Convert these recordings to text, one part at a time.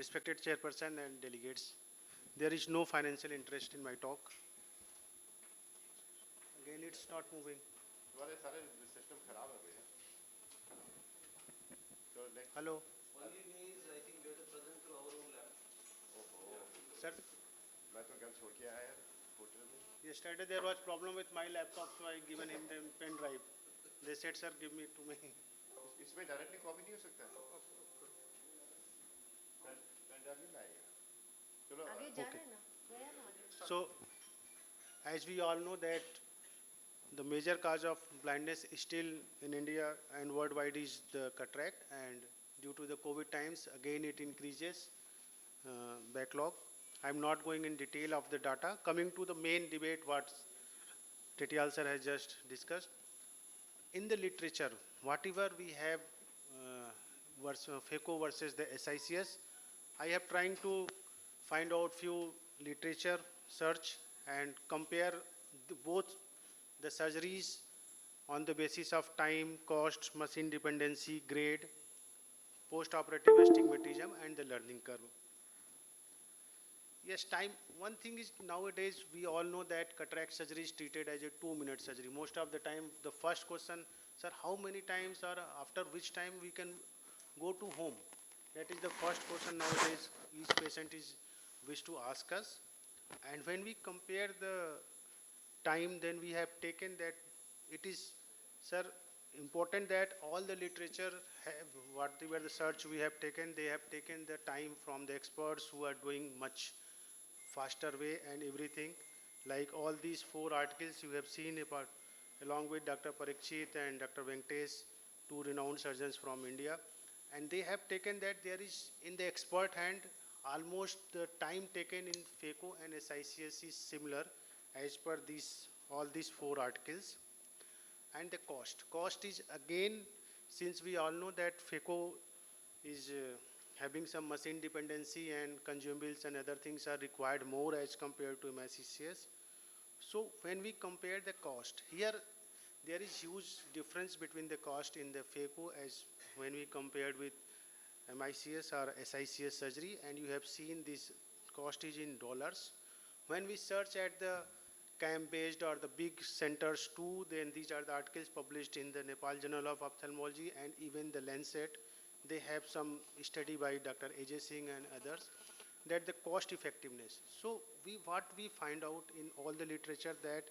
Respected Chairperson and delegates, there is no financial interest in my talk. Again, it's not moving. तुम्हारे सारे system खराब है भैया. So next. Hello, Only means I think we have to present through our own lab. sir. मैं तो कल छोड़ के आया होटल में. Yesterday there was problem with my laptop, so I given him the pen drive. They said, sir, give me to me. इसमें directly copy नहीं हो सकता. पेन ड्राइव नहीं लाएगा. चलो. आगे जा रहे हैं ना, गया ना आगे. So, as we all know that the major cause of blindness still in India and worldwide is the cataract, and due to the COVID times, again it increases backlog. I'm not going in detail of the data. Coming to the main debate what Tetial sir has just discussed. In the literature, whatever we have FECO versus the SICS, I have trying to find out few literature search and compare both the surgeries on the basis of time, cost, machine dependency, grade, post-operative astigmatism and the learning curve. Yes, time. One thing is nowadays we all know that cataract surgery is treated as a 2-minute surgery. Most of the time, the first question, sir, how many times or after which time we can go to home? That is the first question nowadays each patient is wish to ask us. And when we compare the time, then we have taken that it is, sir, important that all the literature have whatever the search we have taken, they have taken the time from the experts who are doing much faster way and everything. Like all these 4 articles you have seen about, along with Dr. Parikshit and Dr. Venkatesh, 2 renowned surgeons from India. And they have taken that there is in the expert hand almost the time taken in FECO and SICS is similar as per these all these 4 articles. And the cost is again, since we all know that FECO is having some machine dependency and consumables and other things are required more as compared to MICS. So when we compare the cost, here there is huge difference between the cost in the FECO as when we compared with MICS or SICS surgery, and you have seen this cost is in dollars. When we search at the CAM-based or the big centers too, then these are the articles published in the Nepal Journal of Ophthalmology and even the Lancet. They have some study by Dr. Ajay Singh and others that the cost effectiveness. So what we find out in all the literature that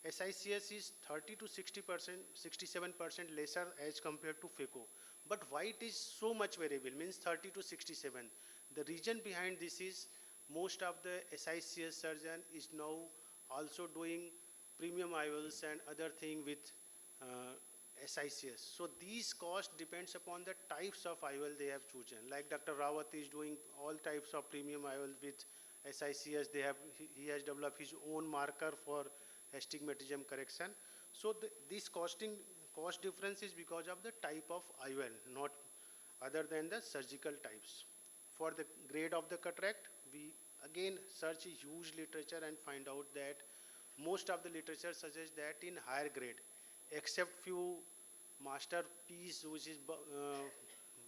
SICS is 30 to 60%, 67% lesser as compared to FECO. But why it is so much variable, means 30 to 67. The reason behind this is most of the SICS surgeon is now also doing premium IOLs and other thing with SICS. So these costs depends upon the types of IOL they have chosen. Like Dr. Rawat is doing all types of premium IOL with SICS. He has developed his own marker for astigmatism correction. So this cost difference is because of the type of IOL, not other than the surgical types. For the grade of the cataract, we again search a huge literature and find out that most of the literature suggests that in higher grade, except few masterpiece which is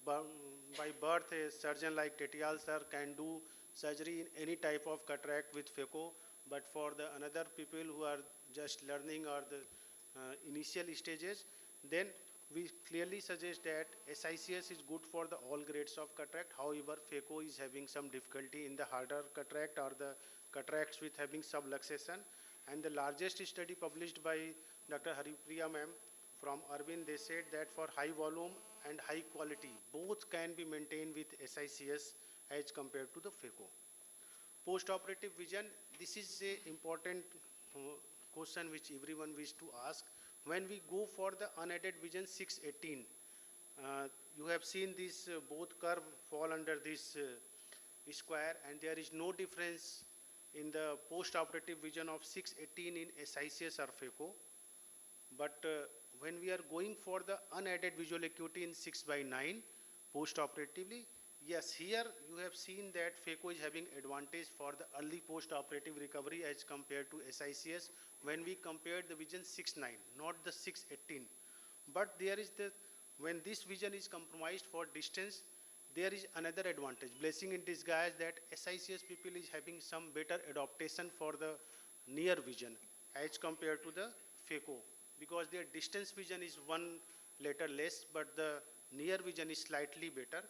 by birth a surgeon like Tetial sir can do surgery in any type of cataract with FECO, but for the another people who are just learning or the initial stages, then we clearly suggest that SICS is good for the all grades of cataract. However, FECO is having some difficulty in the harder cataract or the cataracts with having subluxation. And the largest study published by Dr. Haripriya ma'am from Arvind, they said that for high volume and high quality, both can be maintained with SICS as compared to the FECO. Post-operative vision, this is a important question which everyone wish to ask. When we go for the unaided vision 618, you have seen this both curve fall under this square, and there is no difference in the post-operative vision of 618 in SICS or FECO. But when we are going for the unaided visual acuity in 6/9 post-operatively, yes, here you have seen that FECO is having advantage for the early post-operative recovery as compared to SICS when we compare the vision 6/9, not the 6/18. But there is the, when this vision is compromised for distance, there is another advantage, blessing in disguise, that SICS people is having some better adaptation for the near vision as compared to the phaco, because their distance vision is one letter less, but the near vision is slightly better.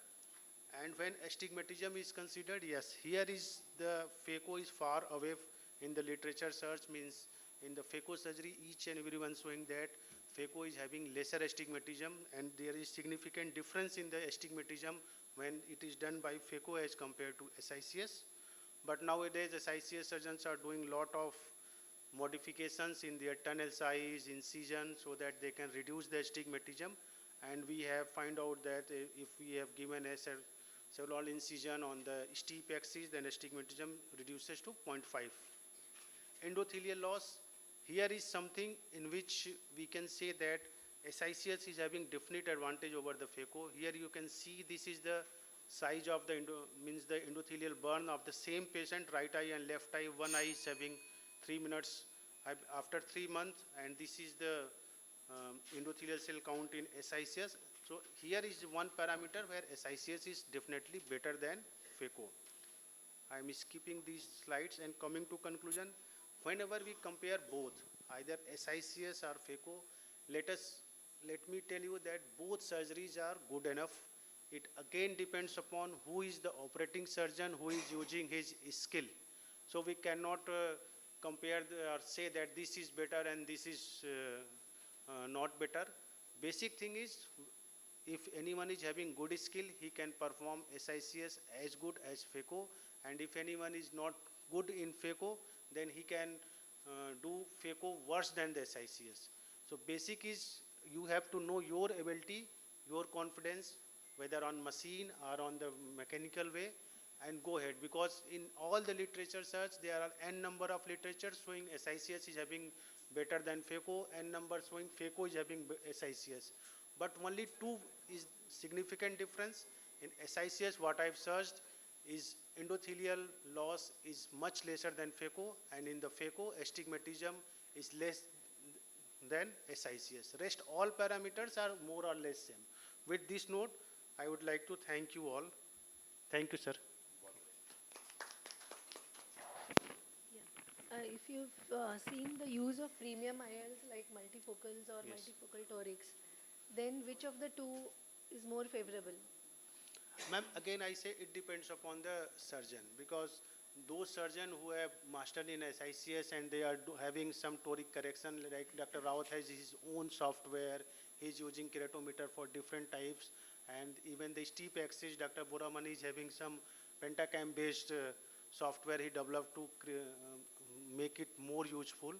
And when astigmatism is considered, yes, here is the phaco is far away in the literature search, means in the phaco surgery, each and everyone showing that phaco is having lesser astigmatism, and there is significant difference in the astigmatism when it is done by phaco as compared to SICS. But nowadays, SICS surgeons are doing lot of modifications in their tunnel size, incision, so that they can reduce the astigmatism. And we have find out that if we have given a several incision on the steep axis, then astigmatism reduces to 0.5. Endothelial loss, here is something in which we can say that SICS is having definite advantage over the phaco. Here you can see this is the size of the means the endothelial burn of the same patient, right eye and left eye. One eye is having 3 minutes after 3 months, and this is the endothelial cell count in SICS. So here is one parameter where SICS is definitely better than phaco. I am skipping these slides and coming to conclusion. Whenever we compare both, either SICS or phaco, let me tell you that both surgeries are good enough. It again depends upon who is the operating surgeon, who is using his skill. So we cannot compare or say that this is better and this is not better. Basic thing is, if anyone is having good skill, he can perform SICS as good as phaco, and if anyone is not good in phaco, then he can do phaco worse than the SICS. So basic is, you have to know your ability, your confidence, whether on machine or on the mechanical way, and go ahead, because in all the literature search, there are n number of literature showing SICS is having better than phaco, n number showing phaco is having SICS. But only two is significant difference. In SICS, what I've searched is endothelial loss is much lesser than phaco, and in the phaco, astigmatism is less than SICS. Rest all parameters are more or less same. With this note, I would like to thank you all. Thank you, sir. Yeah. If you've seen the use of premium IOLs like multifocals or Yes. multifocal torics, then which of the two is more favorable? Ma'am, again I say it depends upon the surgeon, because those surgeons who have mastered in SICS and they are having some toric correction, like Dr. Rawat has his own software, he is using keratometer for different types, and even the steep axis, Dr. Boraman is having some pentacam based software he developed to make it more useful.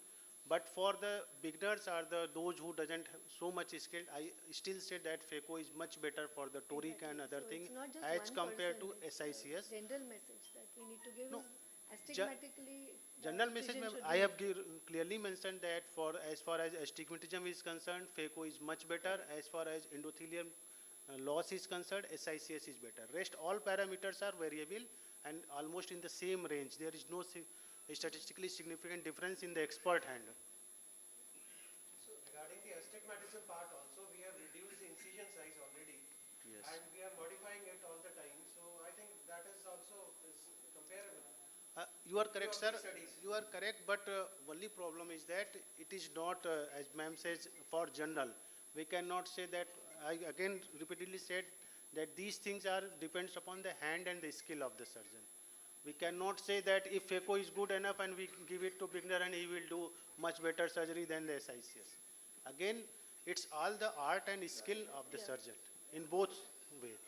But for the beginners or those who doesn't have so much skill, I still say that phaco is much better for the toric and other So thing it's not just as one compared person, to it's a SICS. general message that we need to give No. is astigmatically. the General message, incision ma'am, should I be have made. clearly mentioned that for as far as astigmatism is concerned, phaco is much better. As far as endothelium loss is concerned, SICS is better. Rest all parameters are variable and almost in the same range. There is no statistically significant difference in the expert hand. So regarding the astigmatism part also, we have reduced the incision size already. Yes. And we are modifying it all the time. So I think that is also is comparable. You are correct, of sir. these studies. You are correct, but only problem is that it is not, as ma'am says, for general. We cannot say that. I again repeatedly said that these things are depends upon the hand and the skill of the surgeon. We cannot say that if phaco is good enough and we give it to beginner and he will do much better surgery than the SICS. Again, it's all the art and skill of the Yeah. surgeon in both ways.